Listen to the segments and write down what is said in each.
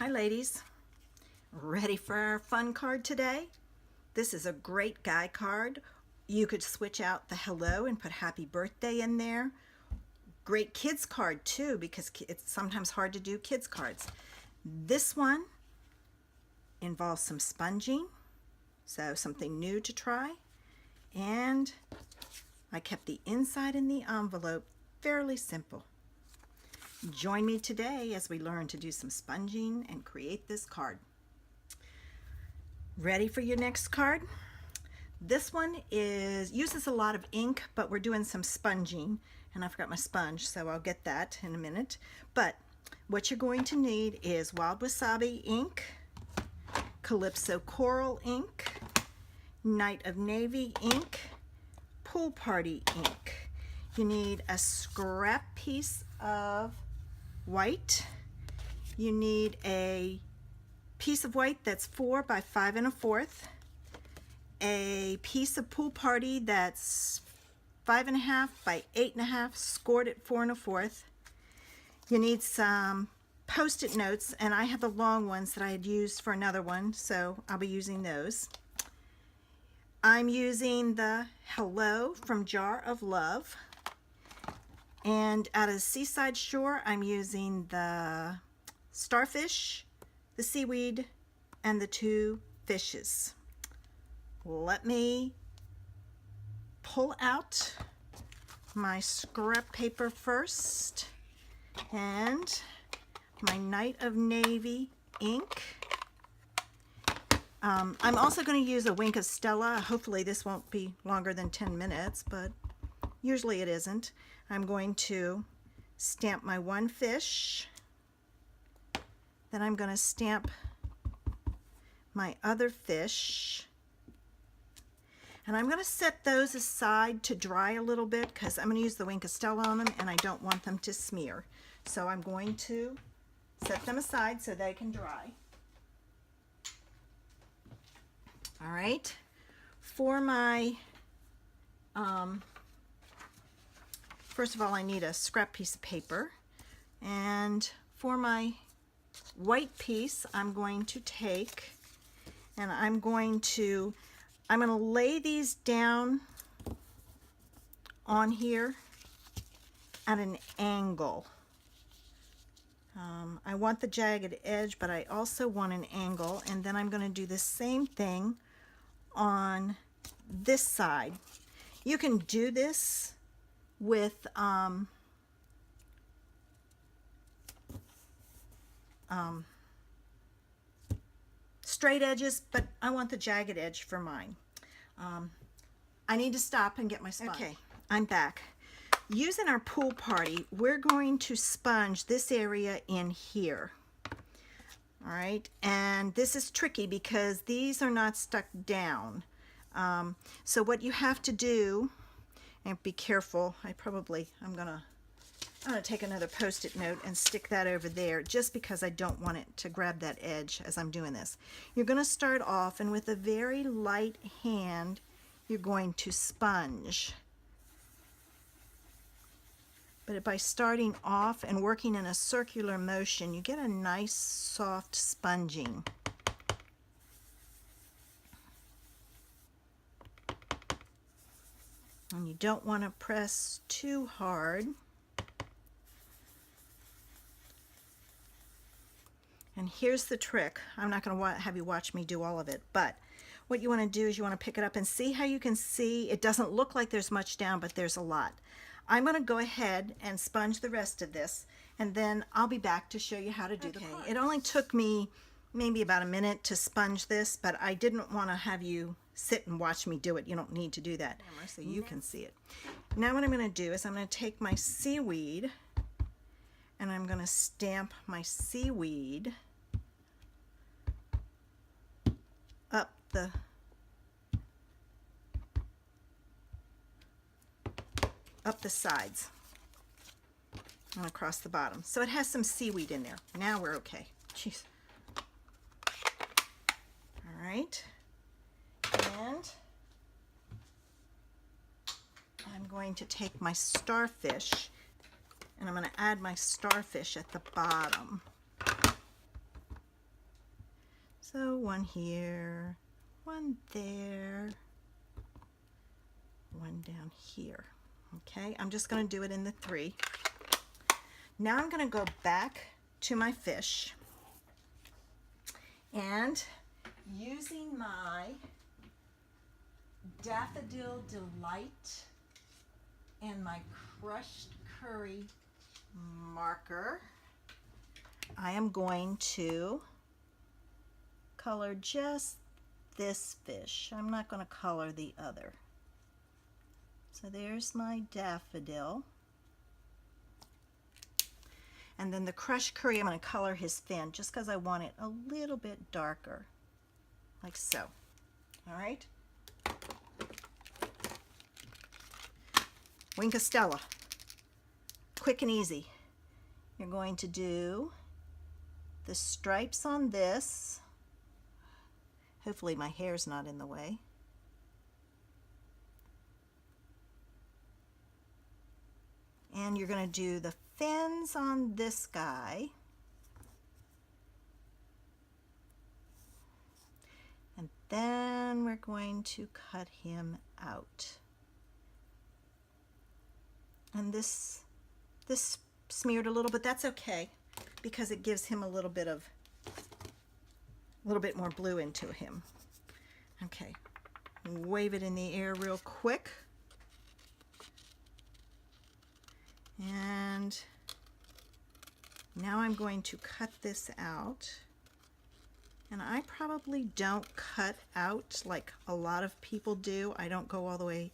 Hi ladies, ready for our fun card today? This is a great guy card. You could switch out the hello and put happy birthday in there. Great kids card too, because it's sometimes hard to do kids cards. This one involves some sponging, so something new to try. And I kept the inside in the envelope fairly simple. Join me today as we learn to do some sponging and create this card. Ready for your next card? This one uses a lot of ink, but we're doing some sponging, and I forgot my sponge, so I'll get that in a minute. But what you're going to need is Wild Wasabi ink, Calypso Coral ink, Night of Navy ink, Pool Party ink. You need a scrap piece of white. You need a piece of white that's 4 by 5 1/4, a piece of Pool Party that's 5 1/2 by 8 1/2, scored at 4 1/4. You need some Post-it notes, and I have the long ones that I had used for another one, so I'll be using those. I'm using the Hello from Jar of Love. And out of Seaside Shore, I'm using the starfish, the seaweed, and the 2 fishes. Let me pull out my scrap paper first and my Night of Navy ink. I'm also going to use a wink of Stella. Hopefully this won't be longer than 10 minutes, but usually it isn't. I'm going to stamp my 1 fish. Then I'm going to stamp my other fish. And I'm going to set those aside to dry a little bit because I'm going to use the wink of Stella on them and I don't want them to smear. So I'm going to set them aside so they can dry. All right. For my first of all, I need a scrap piece of paper, and for my white piece, I'm going to take and I'm going to lay these down on here at an angle. I want the jagged edge, but I also want an angle, and then I'm going to do the same thing on this side. You can do this with straight edges, but I want the jagged edge for mine. I need to stop and get my sponge. Okay, I'm back. Using our Pool Party, we're going to sponge this area in here. All right, and this is tricky because these are not stuck down. So what you have to do, and be careful, I'm gonna take another Post-it note and stick that over there just because I don't want it to grab that edge as I'm doing this. You're gonna start off, and with a very light hand, you're going to sponge. But by starting off and working in a circular motion, you get a nice soft sponging. And you don't want to press too hard. And here's the trick. I'm not going to have you watch me do all of it, but what you want to do is you want to pick it up and see how you can see. It doesn't look like there's much down, but there's a lot. I'm going to go ahead and sponge the rest of this, and then I'll be back to show you how to do the card. It only took me maybe about a minute to sponge this, but I didn't want to have you sit and watch me do it. You don't need to do that, so you can see it. Now what I'm going to do is I'm going to take my seaweed, and I'm going to stamp my seaweed up the sides and across the bottom. So it has some seaweed in there. Now we're okay. Jeez. All right. And I'm going to take my starfish and I'm going to add my starfish at the bottom. So one here, one there, one down here. Okay, I'm just going to do it in the 3. Now I'm going to go back to my fish, and using my Daffodil Delight and my crushed curry marker, I am going to color just this fish. I'm not going to color the other. So there's my daffodil. And then the crushed curry, I'm going to color his fin just because I want it a little bit darker, like so. All right? Wink of Stella. Quick and easy. You're going to do the stripes on this. Hopefully my hair's not in the way. And you're going to do the fins on this guy. And then we're going to cut him out. And this smeared a little, but that's okay because it gives him a little bit more blue into him. Okay, wave it in the air real quick. And now I'm going to cut this out. And I probably don't cut out like a lot of people do. I don't go all the way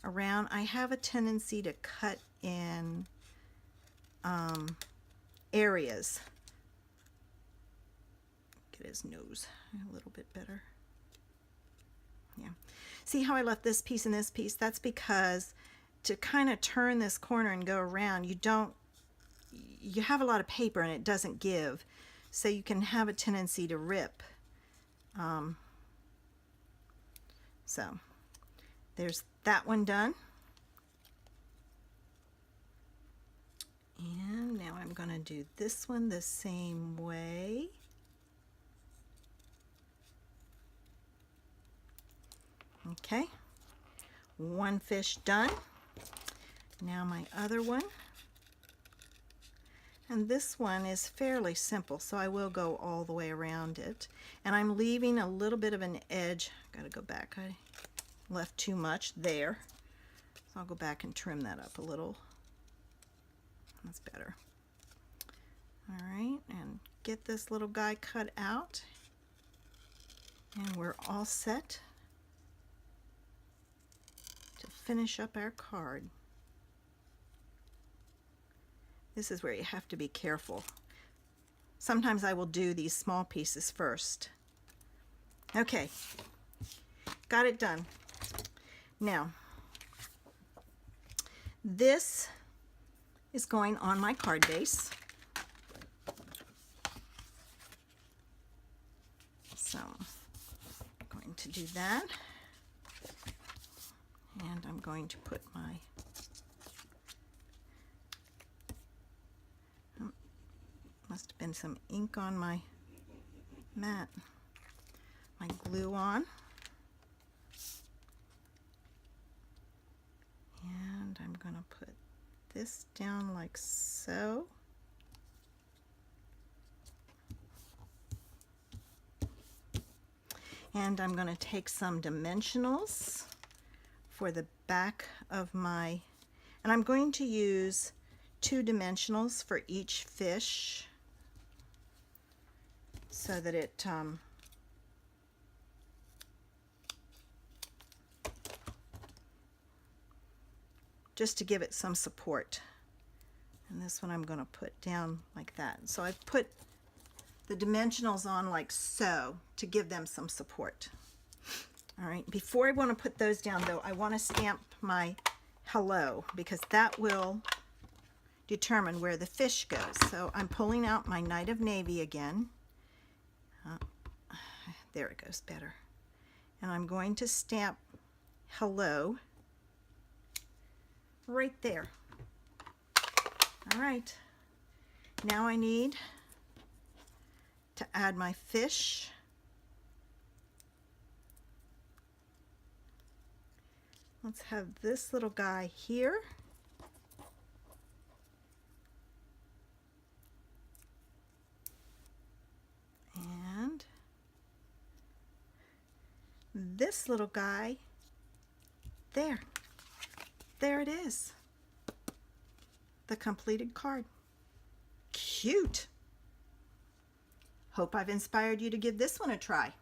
around. I have a tendency to cut in areas. Get his nose a little bit better. Yeah. See how I left this piece and this piece? That's because to kind of turn this corner and go around, you have a lot of paper and it doesn't give. So you can have a tendency to rip. So there's that one done. And now I'm going to do this one the same way. Okay, one fish done. Now my other one. And this one is fairly simple, so I will go all the way around it. And I'm leaving a little bit of an edge. Got to go back. I left too much there. So I'll go back and trim that up a little. That's better. All right, and get this little guy cut out. And we're all set to finish up our card. This is where you have to be careful. Sometimes I will do these small pieces first. Okay, got it done. Now, this is going on my card base. So, I'm going to do that. And I'm going to put my must have been some ink on my mat. My glue on. And I'm going to put this down like so. And I'm going to take some dimensionals for the back of my, and I'm going to use 2 dimensionals for each fish so that it just to give it some support. And this one I'm going to put down like that. So I've put the dimensionals on like so to give them some support. All right, before I want to put those down though, I want to stamp my hello because that will determine where the fish goes. So I'm pulling out my Night of Navy again. There it goes better. And I'm going to stamp hello right there. All right, now I need to add my fish Let's have this little guy here. And this little guy there. There it is. The completed card. Cute. Hope I've inspired you to give this one a try.